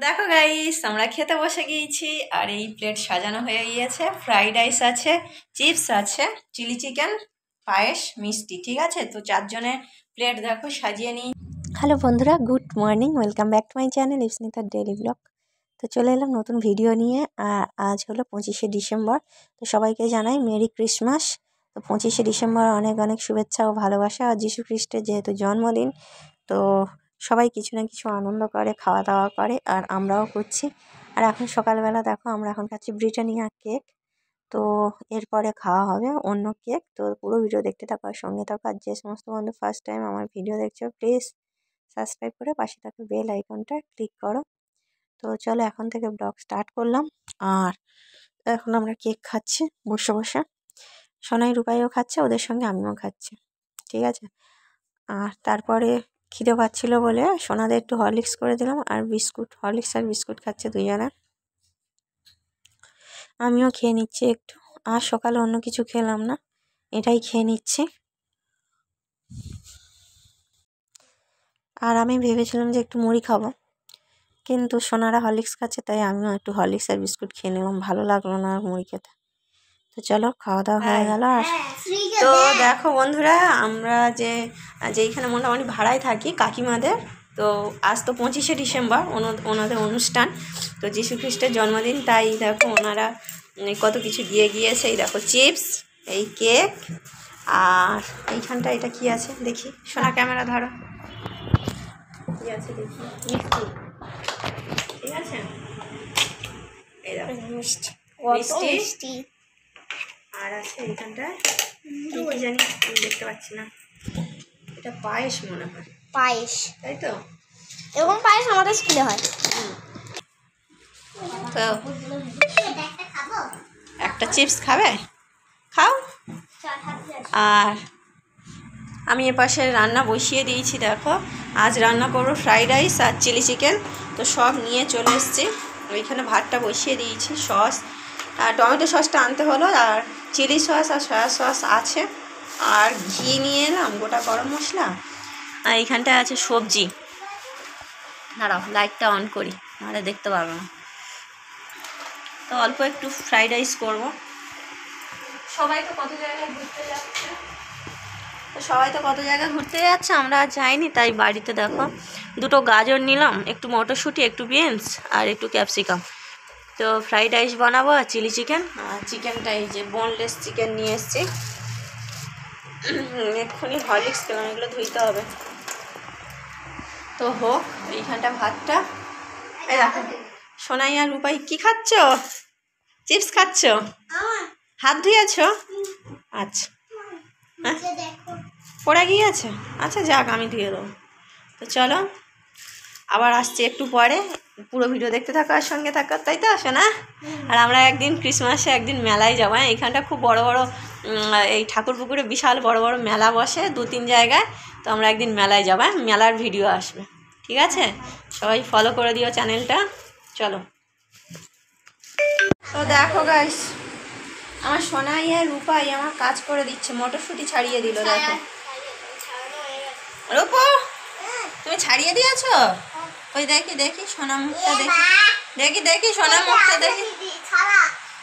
দেখো গাইস, আমরা খেতে বসে গিয়েছি। আর এই প্লেট সাজানো হয়ে গিয়েছে। ফ্রাইড রাইস আছে, চিপস আছে, চিলি চিকেন, পায়েস, মিষ্টি। ঠিক আছে, তো 4 জনের প্লেট দেখো সাজিয়ে নিই। হ্যালো বন্ধুরা, good morning, welcome back to my channel ইপসনিতার ডেইলি ব্লগ। তো চলে এলাম নতুন ভিডিও নিয়ে। আর আজ হলো 25শে ডিসেম্বর। তো সবাইকে জানাই মেরি ক্রিসমাস। তো 25শে ডিসেম্বর অনেক অনেক শুভেচ্ছা ও ভালোবাসা। আর যীশু খ্রিস্টের যেহেতু জন্মদিন, তো সবাই কিছু না কিছু আনন্দ করে, খাওয়া দাওয়া করে, আর আমরাও করছি। আর এখন সকালবেলা দেখো আমরা এখন খাচ্ছি ব্রিটানিয়া কেক। তো এরপরে খাওয়া হবে অন্য কেক। তো পুরো ভিডিও দেখতে থাকো আর সঙ্গে থাকো। আর যে সমস্ত বন্ধু ফার্স্ট টাইম আমার ভিডিও দেখছো, প্লিজ সাবস্ক্রাইব করে পাশে থাকা বেল আইকনটা ক্লিক করো। তো চলো এখন থেকে ব্লগ স্টার্ট করলাম। আর এখন আমরা কেক খাচ্ছি বসে বসে। সোনাই রূপাইও খাচ্ছে, ওদের সঙ্গে আমিও খাচ্ছি। ঠিক আছে। আর তারপরে খিদে পাচ্ছিল বলে সোনাদের একটু হরলিক্স করে দিলাম, আর বিস্কুট, হরলিক্স আর বিস্কুট খাচ্ছে দুজনে। আমিও খেয়ে নিচ্ছি একটু। আর সকালে অন্য কিছু খেলাম না, এটাই খেয়ে নিচ্ছি। আর আমি ভেবেছিলাম যে একটু মুড়ি খাবো, কিন্তু সোনারা হরলিক্স খাচ্ছে, তাই আমিও একটু হরলিক্স আর বিস্কুট খেয়ে নিলাম। ভালো লাগলো না আর মুড়ি খেতে। তো চলো, খাওয়া দাওয়া হয়ে গেল। আর তো দেখো বন্ধুরা, আমরা যেইখানে মোটামুটি ভাড়ায় থাকি কাকিমাদের, তো আজ তো 25শে ডিসেম্বর ওনাদের অনুষ্ঠান। তো যীশু খ্রিস্টের জন্মদিন, তাই দেখো ওনারা কত কিছু দিয়ে গিয়েছে। এই দেখো চিপস, এই কেক, আর এইখানটা এটা কি আছে দেখি, সোনা ক্যামেরা ধরো, কি আছে দেখি, মিষ্টি। ঠিক আছে, এই দেখো মিষ্টি। আর আছে এইখানটায় কি কি জানি, আমি দেখতে পাচ্ছি না। এটা পায়েস মনে হয়, পায়েস, তাই তো? এরকম পায়েস আমাদের স্কুলে হয়। তো একটা চিপস খাবে, খাও। আর আমি এপাশে রান্না বসিয়ে দিয়েছি। দেখো আজ রান্না করবো ফ্রাইড রাইস আর চিলি চিকেন। তো সব নিয়ে চলে এসেছি, ওইখানে ভাতটা বসিয়ে দিয়েছি। সস আর টমেটো সসটা আনতে হলো, আর চিলি সস আর সয়া সস আছে। আর ঘি নিয়ে এলাম, গোটা গরম মশলা। আর এইখানটায় আছে সবজি। দাঁড়াও, লাইটটা অন করি, নাহলে দেখতে পারবো না। তো অল্প একটু ফ্রাইড রাইস করবো। সবাই তো কত জায়গায় ঘুরতে যাচ্ছে, আমরা আর যাইনি। তাই বাড়িতে দেখো দুটো গাজর নিলাম, একটু মটরশুঁটি, একটু বিনস আর একটু ক্যাপসিকাম। তো ফ্রাইড রাইস বানাবো আর চিলি চিকেন। আর চিকেনটা এই যে বোনলেস চিকেন নিয়ে এসেছি। এক্ষুনি হরলিক্স পেলাম, এগুলো ধুইতে হবে। তো হোক, এইখানটা ভাতটা। এই দেখো সোনাই আর রূপাই কি খাচ্ছ? চিপস খাচ্ছ? হাত ধুয়েছ? আচ্ছা, পড়ে গিয়েছে, আচ্ছা যাক, আমি ধুয়ে দেবো। তো চলো আবার আসছি একটু পরে। পুরো ভিডিও দেখতে থাকো আর সঙ্গে থাকো, তাই তো আসো না? আর আমরা একদিন ক্রিসমাসে একদিন মেলায় যাবো। হ্যাঁ, এইখানটা খুব বড় বড়, এই ঠাকুর পুকুরে বিশাল বড় বড় মেলা বসে 2-3 জায়গায়। তো আমরা একদিন মেলায় যাবো, মেলার ভিডিও আসবে। ঠিক আছে, সবাই ফলো করে দিও চ্যানেলটা। চলো। তো দেখো গাইস, আমার সোনাই আর রূপাই আমার কাজ করে দিচ্ছে, মটরশুঁটি ছাড়িয়ে দিল। দেখো রূপো, তুমি ছাড়িয়ে দিয়েছো? ওই দেখি দেখি সোনা মুখটা, দেখি সোনা মুখটা, দেখি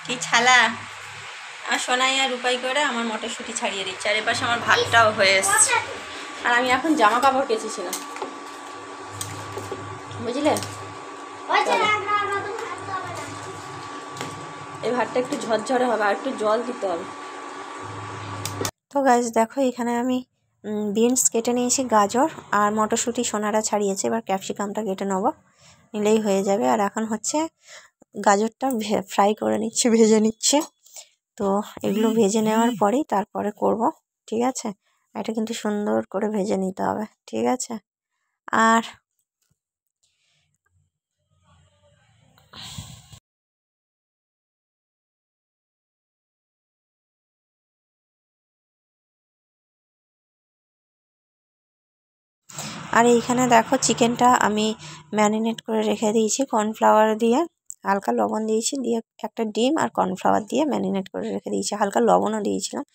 কি ছালা। আর সোনাই আর রূপাই করে আমার মটরশুঁটি ছাড়িয়ে দিচ্ছে। আর এপাশে আমার ভাতটাও হয়ে এসছে। আর আমি এখন জামা কাপড় কেচেছিলাম, বুঝলে? এই ভাতটা একটু ঝরঝরে হবে, আর একটু জল দিতে হবে। তো গাইস দেখো, এখানে আমি বিনস কেটে নিয়েছি, গাজর আর মটরশুঁটি সোনারা ছাড়িয়েছে। এবার ক্যাপসিকামটা কেটে নেবো, নিলেই হয়ে যাবে। আর এখন হচ্ছে গাজরটা ফ্রাই করে নিচ্ছি, ভেজে নিচ্ছি। তো এগুলো ভেজে নেওয়ার পরেই তারপরে করব। ঠিক আছে, এটা কিন্তু সুন্দর করে ভেজে নিতে হবে। ঠিক আছে। আর এইখানে দেখো চিকেনটা আমি ম্যারিনেট করে রেখে দিয়েছি কর্নফ্লাওয়ার দিয়ে, হালকা লবণ দিয়েছি, দিয়ে একটা ডিম আর কর্নফ্লাওয়ার দিয়ে ম্যারিনেট করে রেখে দিয়েছি, হালকা লবণও দিয়েছিলাম।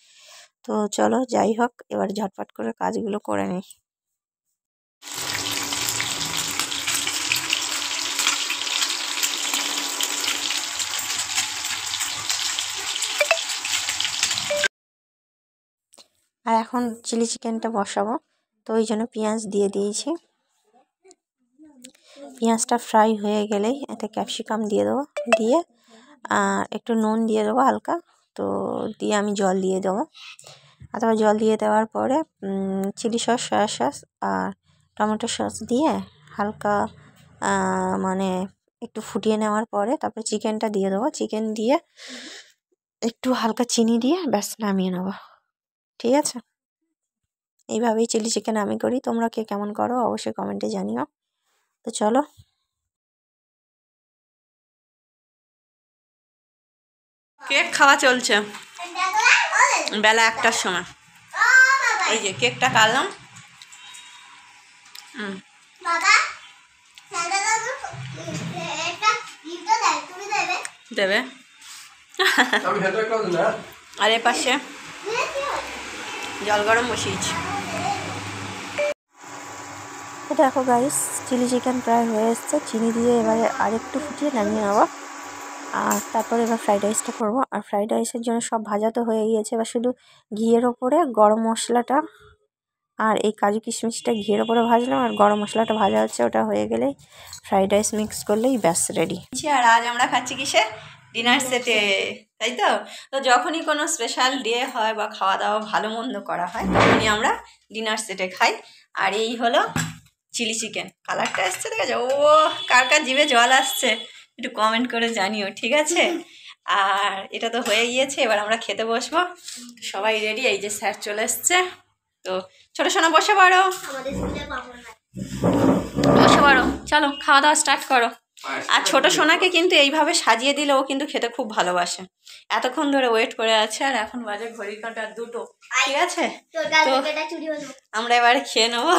তো চলো, যাই হোক, এবার ঝটপট করে কাজগুলো করে নিই। এখন চিলি চিকেনটা বসাবো, তো ওই জন্য পেঁয়াজ দিয়ে দিয়েছি। পেঁয়াজটা ফ্রাই হয়ে গেলেই এতে ক্যাপসিকাম দিয়ে দেবো, দিয়ে একটু নুন দিয়ে দেবো হালকা, তো দিয়ে আমি জল দিয়ে দেবো। অথবা জল দিয়ে দেওয়ার পরে চিলি সস, সয়া সস আর টমেটো সস দিয়ে হালকা মানে একটু ফুটিয়ে নেওয়ার পরে তারপরে চিকেনটা দিয়ে দেবো। চিকেন দিয়ে একটু হালকা চিনি দিয়ে ব্যাস নামিয়ে নেবো। ঠিক আছে, এইভাবেই চিলি চিকেন আমি করি। তোমরা কে কেমন করো অবশ্যই কমেন্টে জানিও। তো চলো, কেক খাওয়া চলছে বেলা 1টার সময়। এই যে কেকটা কাটলাম। দেবে আর এ পাশে জল গরম বসিয়েছি। তো দেখো গাইস, চিলি চিকেন প্রায় হয়ে এসছে। চিনি দিয়ে এবারে আরেকটু ফুটিয়ে নামিয়ে নেবো। আর তারপরে এবার ফ্রাইড রাইসটা করবো। আর ফ্রাইড রাইসের জন্য সব ভাজা তো হয়ে গিয়েছে, এবার শুধু ঘিয়ের ওপরে গরম মশলাটা আর এই কাজু কিশমিশটা ঘিয়ের ওপরে ভাজলাম, আর গরম মশলাটা ভাজা হচ্ছে। ওটা হয়ে গেলেই ফ্রাইড রাইস মিক্স করলেই ব্যাস রেডি। আর আজ আমরা খাচ্ছি কিসে? ডিনার সেটে, তাই তো? তো যখনই কোনো স্পেশাল ডে হয় বা খাওয়া দাওয়া ভালো মন্দ করা হয় তখনই আমরা ডিনার সেটে খাই। আর এই হলো চিলি চিকেন। কালারটা আসছে, দেখা যায়। ও কার কার জিভে জল আসছে একটু কমেন্ট করে জানিও, ঠিক আছে? আর এটা তো হয়ে গিয়েছে, এবার আমরা খেতে বসবো। সবাই রেডি। এই যে স্যার চলে এসছে। তো ছোটো সোনা বসে পড়ো, বসে পড়ো, চলো খাওয়া দাওয়া স্টার্ট করো। আর ছোটো সোনাকে কিন্তু এইভাবে সাজিয়ে দিলে ও কিন্তু খেতে খুব ভালোবাসে। এতক্ষণ ধরে ওয়েট করে আছে, আর এখন বাজে ঘড়ি কাঁটা 2টো, ঠিক আছে? তো আমরা এবারে খেয়ে নেবো।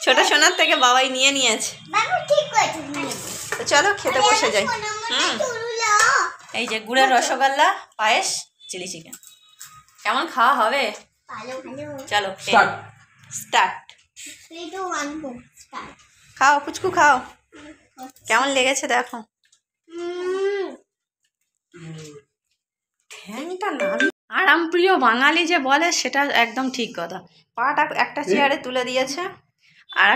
ছোটো সোনার থেকে বাবাই নিয়ে নিয়েছে। তো চলো খেতে বসে যাই। এই যে গুড়ের রসগোল্লা, পায়েস, চিলি চিকেন। কেমন খাওয়া হবে? চলো স্টার্ট। খাও পুচকু, খাও। কেমন লেগেছে দেখো। ঠ্যাংটা নামি আরামপ্রিয় বাঙালি যে বলে সেটা একদম ঠিক কথা। পাটা একটা চেয়ারে তুলে দিয়েছে, আর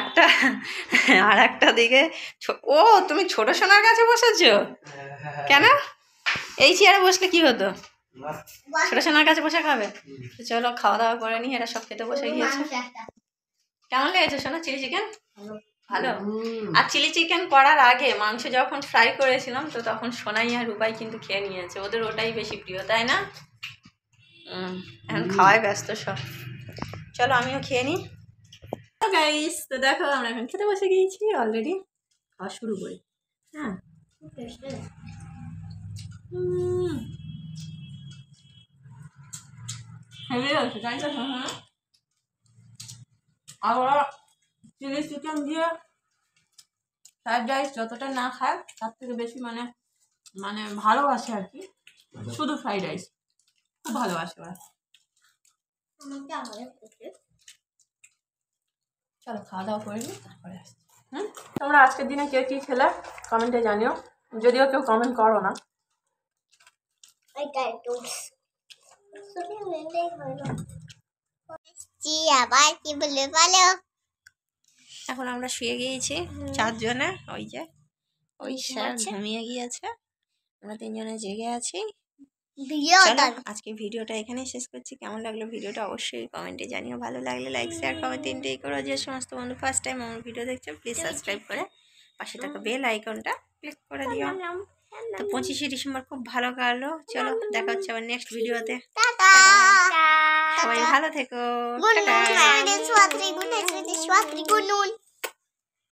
একটা দিকে। ও তুমি ছোট সোনার কাছে বসেছো কেন? এই চেয়ারে বসলে কি হতো? ছোট সোনার কাছে বসে খাবে। চলো খাওয়া দাওয়া করে নি, এরা সব খেতে বসে গিয়েছে। কেমন লেগেছে সোনা চিলি চিকেন? ভালো। আর চিলি চিকেন করার আগে মাংস যখন ফ্রাই করেছিলাম তো তখন সোনাই আর রূপাই কিন্তু খেয়ে নিয়েছে। ওদের ওটাই বেশি প্রিয়, তাই না? এখন খাওয়ায় ব্যস্ত সব। চলো আমিও খেয়ে নিই। গাইস, তো দেখো আমরা এখন খেতে বসে গিয়েছি অলরেডি। খাওয়া শুরু করি। হ্যাঁ, আবার চিলি চিকেন দিয়ে ফ্রাইড রাইস যতটা না খায় তার থেকে বেশি মানে ভালোবাসে আর কি। শুধু ফ্রাইড রাইস খুব ভালোবাসে ওরা। চলো খাওয়া দাওয়া করে নিই, তারপরে আসছি। তোমরা আজকের দিনে কে কী খেলে কমেন্টে জানিও, যদিও কেউ কমেন্ট করো না। আবার কি বলে বলো। এখন আমরা শুয়ে গিয়েছি 4 জনে। ওই যে ওই স্যার ঘুমিয়ে গিয়েছে, আমরা 3 জনে জেগে আছি। আজকে ভিডিওটা এখানেই শেষ করছি। কেমন লাগলো ভিডিওটা অবশ্যই কমেন্টে জানিও। ভালো লাগলে লাইক শেয়ার কমেন্ট 3টেই করো। যে সমস্ত বন্ধু ফার্স্ট টাইম আমার ভিডিও দেখছো প্লিজ সাবস্ক্রাইব করে পাশে থাকা বেল আইকনটা ক্লিক করে দিও। তো 25শে ডিসেম্বর খুব ভালো কাটলো। চলো দেখা হচ্ছে আবার নেক্সট ভিডিওতে। সবাই ভালো থেকো। Good night.